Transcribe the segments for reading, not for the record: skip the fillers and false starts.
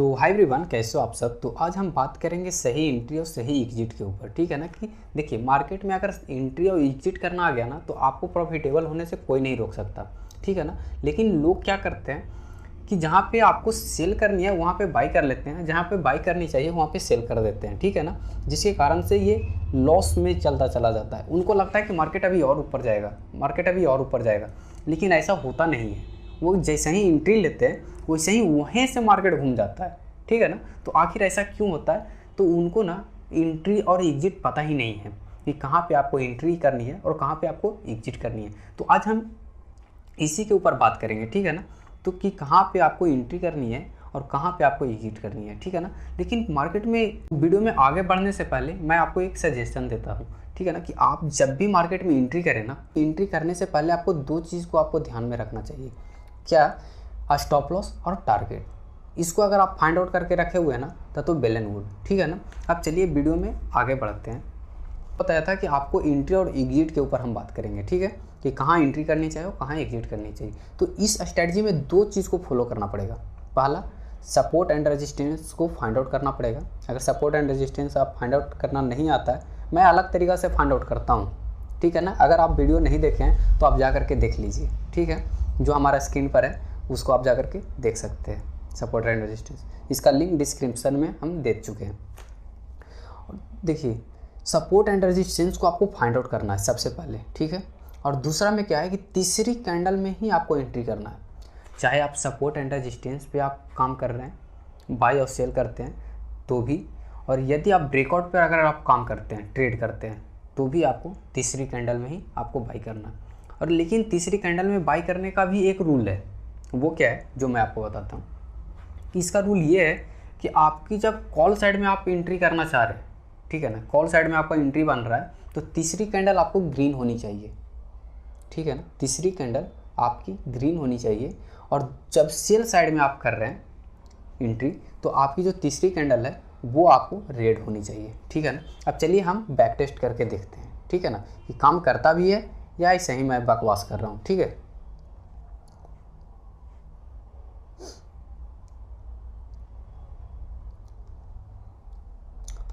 तो hi everyone, कैसे हो आप सब। तो आज हम बात करेंगे सही एंट्री और सही एग्जिट के ऊपर। ठीक है ना। कि देखिए, मार्केट में अगर एंट्री और एग्जिट करना आ गया ना तो आपको प्रॉफिटेबल होने से कोई नहीं रोक सकता। ठीक है ना। लेकिन लोग क्या करते हैं कि जहाँ पे आपको सेल करनी है वहाँ पे बाई कर लेते हैं, जहाँ पे बाई करनी चाहिए वहाँ पे सेल कर देते हैं। ठीक है ना। जिसके कारण से ये लॉस में चलता चला जाता है। उनको लगता है कि मार्केट अभी और ऊपर जाएगा, मार्केट अभी और ऊपर जाएगा, लेकिन ऐसा होता नहीं है। वो जैसे ही एंट्री लेते हैं वैसे ही वहीं से मार्केट घूम जाता है। ठीक है ना। तो आखिर ऐसा क्यों होता है? तो उनको ना एंट्री और एग्जिट पता ही नहीं है कि कहाँ पे आपको एंट्री करनी है और कहाँ पे आपको एग्जिट करनी है। तो आज हम इसी के ऊपर बात करेंगे। ठीक है ना। तो कि कहाँ पे आपको एंट्री करनी है और कहाँ पे आपको एग्जिट करनी है। ठीक है ना। लेकिन मार्केट में वीडियो में आगे बढ़ने से पहले मैं आपको एक सजेशन देता हूँ। ठीक है ना। कि आप जब भी मार्केट में एंट्री करें ना, एंट्री करने से पहले आपको दो चीज़ को आपको ध्यान में रखना चाहिए। क्या? स्टॉप लॉस और टारगेट। इसको अगर आप फाइंड आउट करके रखे हुए हैं ना तो वेल एंड गुड। ठीक है ना। अब चलिए वीडियो में आगे बढ़ते हैं। बताया था कि आपको एंट्री और एग्जिट के ऊपर हम बात करेंगे। ठीक है। कि कहाँ एंट्री करनी चाहिए और कहाँ एग्जिट करनी चाहिए। तो इस स्ट्रेटजी में दो चीज़ को फॉलो करना पड़ेगा। पहला, सपोर्ट एंड रेजिस्टेंस को फाइंड आउट करना पड़ेगा। अगर सपोर्ट एंड रेजिस्टेंस आप फाइंड आउट करना नहीं आता है, मैं अलग तरीक़ा से फाइंड आउट करता हूँ। ठीक है ना। अगर आप वीडियो नहीं देखे हैं तो आप जा करके देख लीजिए। ठीक है। जो हमारा स्क्रीन पर है उसको आप जा करके देख सकते हैं, सपोर्ट एंड रेजिस्टेंस। इसका लिंक डिस्क्रिप्शन में हम दे चुके हैं। देखिए, सपोर्ट एंड रेजिस्टेंस को आपको फाइंड आउट करना है सबसे पहले। ठीक है। और दूसरा में क्या है कि तीसरी कैंडल में ही आपको एंट्री करना है। चाहे आप सपोर्ट एंड रेजिस्टेंस पे आप काम कर रहे हैं, बाय और सेल करते हैं तो भी, और यदि आप ब्रेकआउट पर अगर आप काम करते हैं, ट्रेड करते हैं, तो भी आपको तीसरी कैंडल में ही आपको बाई करना है। और लेकिन तीसरी कैंडल में बाई करने का भी एक रूल है। वो क्या है जो मैं आपको बताता हूँ। इसका रूल ये है कि आपकी जब कॉल साइड में आप एंट्री करना चाह रहे हैं, ठीक है ना, कॉल साइड में आपका एंट्री बन रहा है, तो तीसरी कैंडल आपको ग्रीन होनी चाहिए। ठीक है ना। तीसरी कैंडल आपकी ग्रीन होनी चाहिए। और जब सेल साइड में आप कर रहे हैं एंट्री, तो आपकी जो तीसरी कैंडल है वो आपको रेड होनी चाहिए। ठीक है ना। अब चलिए हम बैक टेस्ट करके देखते हैं। ठीक है ना, कि काम करता भी है या ऐसे ही मैं बकवास कर रहा हूँ। ठीक है।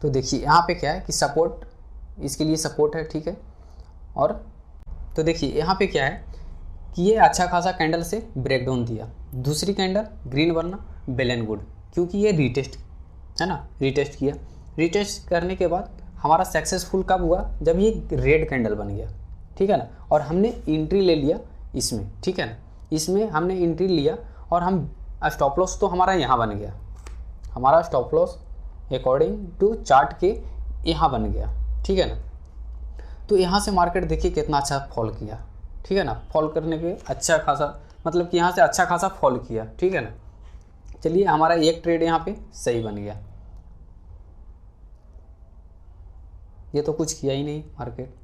तो देखिए यहाँ पे क्या है कि सपोर्ट, इसके लिए सपोर्ट है। ठीक है। और तो देखिए यहाँ पे क्या है कि ये अच्छा खासा कैंडल से ब्रेक डाउन दिया। दूसरी कैंडल ग्रीन बनना वेल एंड गुड, क्योंकि ये रीटेस्ट है ना, रीटेस्ट किया। रीटेस्ट करने के बाद हमारा सक्सेसफुल कब हुआ? जब ये रेड कैंडल बन गया। ठीक है ना। और हमने एंट्री ले लिया इसमें। ठीक है ना। इसमें हमने एंट्री लिया और हम स्टॉप लॉस तो हमारा यहाँ बन गया। हमारा stop loss according to chart के यहाँ बन गया। ठीक है ना। तो यहाँ से मार्केट देखिए कितना अच्छा फॉल किया। ठीक है ना। फॉल करने के अच्छा खासा, मतलब कि यहाँ से अच्छा खासा फॉल किया। ठीक है ना। चलिए, हमारा एक ट्रेड यहाँ पे सही बन गया। ये तो कुछ किया ही नहीं मार्केट।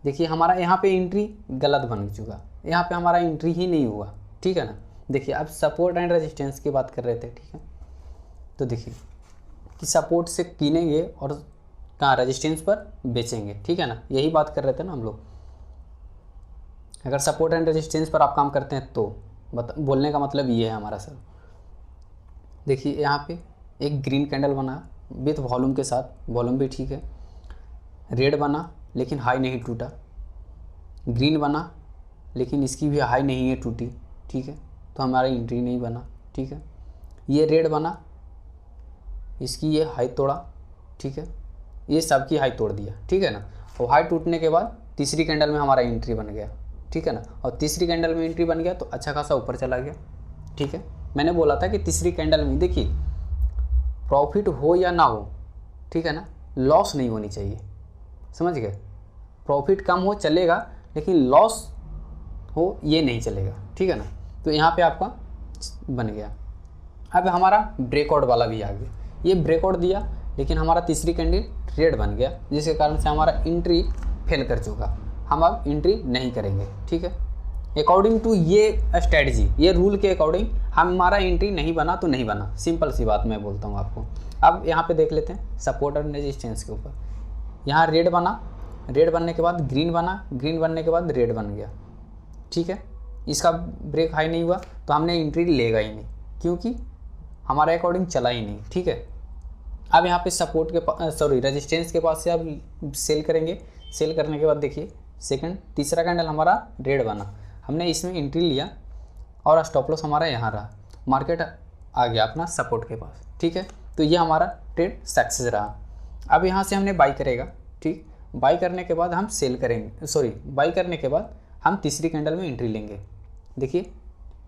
देखिए हमारा यहाँ पे एंट्री गलत बन चुका, यहाँ पे हमारा एंट्री ही नहीं हुआ। ठीक है ना। देखिए अब सपोर्ट एंड रेजिस्टेंस की बात कर रहे थे। ठीक है। तो देखिए कि सपोर्ट से कीनेंगे और कहाँ रेजिस्टेंस पर बेचेंगे। ठीक है ना। यही बात कर रहे थे ना हम लोग। अगर सपोर्ट एंड रेजिस्टेंस पर आप काम करते हैं तो बोलने का मतलब ये है हमारा सर। देखिए यहाँ पे एक ग्रीन कैंडल बना विथ वॉल्यूम के साथ, वॉल्यूम भी ठीक है। रेड बना लेकिन हाई नहीं टूटा। ग्रीन बना लेकिन इसकी भी हाई नहीं है टूटी। ठीक है। तो हमारा एंट्री नहीं बना। ठीक है। ये रेड बना, इसकी ये हाई तोड़ा। ठीक है। ये सबकी हाई तोड़ दिया। ठीक है ना। और हाई टूटने के बाद तीसरी कैंडल में हमारा एंट्री बन गया। ठीक है ना। और तीसरी कैंडल में एंट्री बन गया तो अच्छा खासा ऊपर चला गया। ठीक है। मैंने बोला था कि तीसरी कैंडल में देखिए प्रॉफिट हो या ना हो, ठीक है ना, लॉस नहीं होनी चाहिए। समझ गए? प्रॉफिट कम हो चलेगा लेकिन लॉस हो ये नहीं चलेगा। ठीक है ना। तो यहाँ पे आपका बन गया। अब हमारा ब्रेकआउट वाला भी आ गया। ये ब्रेकआउट दिया लेकिन हमारा तीसरी कैंडल रेड बन गया, जिसके कारण से हमारा एंट्री फेल कर चुका। हम अब एंट्री नहीं करेंगे। ठीक है। अकॉर्डिंग टू ये स्ट्रेटजी, ये रूल के अकॉर्डिंग हमारा एंट्री नहीं बना तो नहीं बना। सिंपल सी बात मैं बोलता हूँ आपको। अब यहाँ पे देख लेते हैं सपोर्ट और रेजिस्टेंस के ऊपर। यहाँ रेड बना, रेड बनने के बाद ग्रीन बना, ग्रीन बनने के बाद रेड बन गया। ठीक है। इसका ब्रेक हाई नहीं हुआ तो हमने एंट्री लेगा ही नहीं, क्योंकि हमारे अकॉर्डिंग चला ही नहीं, ठीक है। अब यहाँ पे सपोर्ट के रेजिस्टेंस के पास से अब सेल करेंगे। सेल करने के बाद देखिए तीसरा कैंडल हमारा रेड बना, हमने इसमें एंट्री लिया और स्टॉप लॉस हमारा यहाँ रहा, मार्केट आ गया अपना सपोर्ट के पास, ठीक है। तो ये हमारा ट्रेड सक्सेस रहा। अब यहाँ से हमने बाई करेगा, ठीक। बाई करने के बाद हम सेल करेंगे, बाई करने के बाद हम तीसरी कैंडल में एंट्री लेंगे। देखिए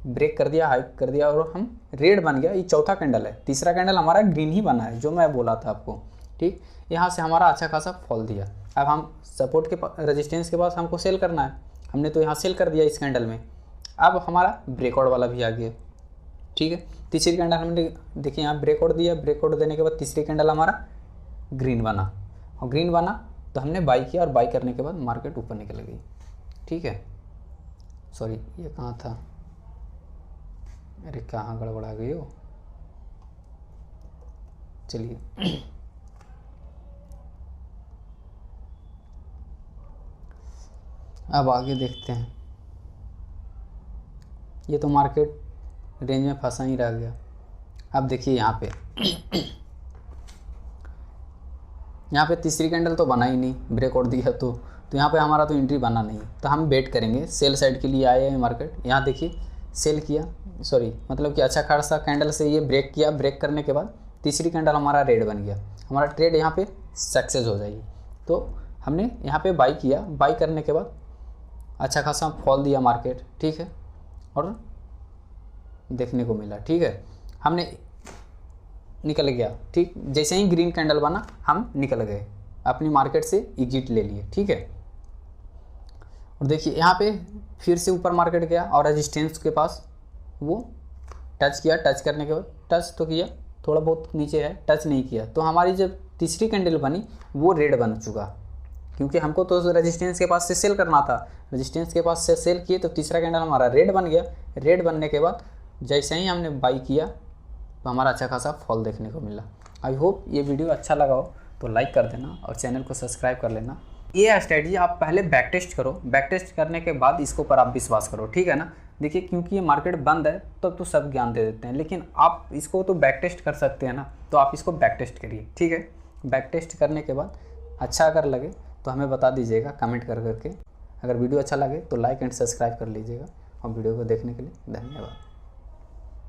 ब्रेक कर दिया, हाइक कर दिया और हम रेड बन गया। ये चौथा कैंडल है, तीसरा कैंडल हमारा ग्रीन ही बना है जो मैं बोला था आपको, ठीक। यहाँ से हमारा अच्छा खासा फॉल दिया। अब हम सपोर्ट के रेजिस्टेंस के पास हमको सेल करना है, हमने तो यहाँ सेल कर दिया इस कैंडल में। अब हमारा ब्रेकआउट वाला भी आ गया, ठीक है। तीसरी कैंडल हमने देखिए यहाँ ब्रेकआउट दिया, ब्रेकआउट देने के बाद तीसरी कैंडल हमारा ग्रीन बना, और ग्रीन बना तो हमने बाई किया और बाई करने के बाद मार्केट ऊपर निकल गई, ठीक है। सॉरी ये कहाँ था, अरे कहाँ गड़बड़ा गई हो। चलिए अब आगे देखते हैं। ये तो मार्केट रेंज में फंसा ही रह गया। अब देखिए यहाँ पे यहाँ पे तीसरी कैंडल तो बना ही नहीं, ब्रेकआउट दिया तो यहाँ पे हमारा तो एंट्री बना नहीं, तो हम वेट करेंगे। सेल साइड के लिए आए हैं मार्केट, यहाँ देखिए सेल किया, मतलब कि अच्छा खासा कैंडल से ये ब्रेक किया। ब्रेक करने के बाद तीसरी कैंडल हमारा रेड बन गया, हमारा ट्रेड यहाँ पे सक्सेस हो जाएगी। तो हमने यहाँ पे बाई किया, बाई करने के बाद अच्छा खासा फॉल दिया मार्केट, ठीक है, और देखने को मिला, ठीक है। हमने निकल गया, ठीक। जैसे ही ग्रीन कैंडल बना हम निकल गए, अपनी मार्केट से एग्जिट ले लिए, ठीक है। और देखिए यहाँ पे फिर से ऊपर मार्केट गया और रेजिस्टेंस के पास वो टच किया। टच करने के बाद टच तो किया, थोड़ा बहुत नीचे है, टच नहीं किया। तो हमारी जब तीसरी कैंडल बनी वो रेड बन चुका, क्योंकि हमको तो रेजिस्टेंस के पास से सेल करना था। रेजिस्टेंस के पास से सेल किए तो तीसरा कैंडल हमारा रेड बन गया। रेड बनने के बाद जैसे ही हमने बाई किया तो हमारा अच्छा खासा फॉल देखने को मिला। आई होप ये वीडियो अच्छा लगा हो तो लाइक कर देना और चैनल को सब्सक्राइब कर लेना। ये स्ट्रेटजी आप पहले बैक टेस्ट करो, बैक टेस्ट करने के बाद इसके ऊपर आप विश्वास करो, ठीक है ना। देखिए क्योंकि ये मार्केट बंद है तब तो सब ज्ञान दे देते हैं, लेकिन आप इसको तो बैक टेस्ट कर सकते हैं ना, तो आप इसको बैक टेस्ट करिए, ठीक है। बैक टेस्ट करने के बाद अच्छा अगर लगे तो हमें बता दीजिएगा कमेंट कर करके। अगर वीडियो अच्छा लगे तो लाइक एंड सब्सक्राइब कर लीजिएगा, और वीडियो को देखने के लिए धन्यवाद।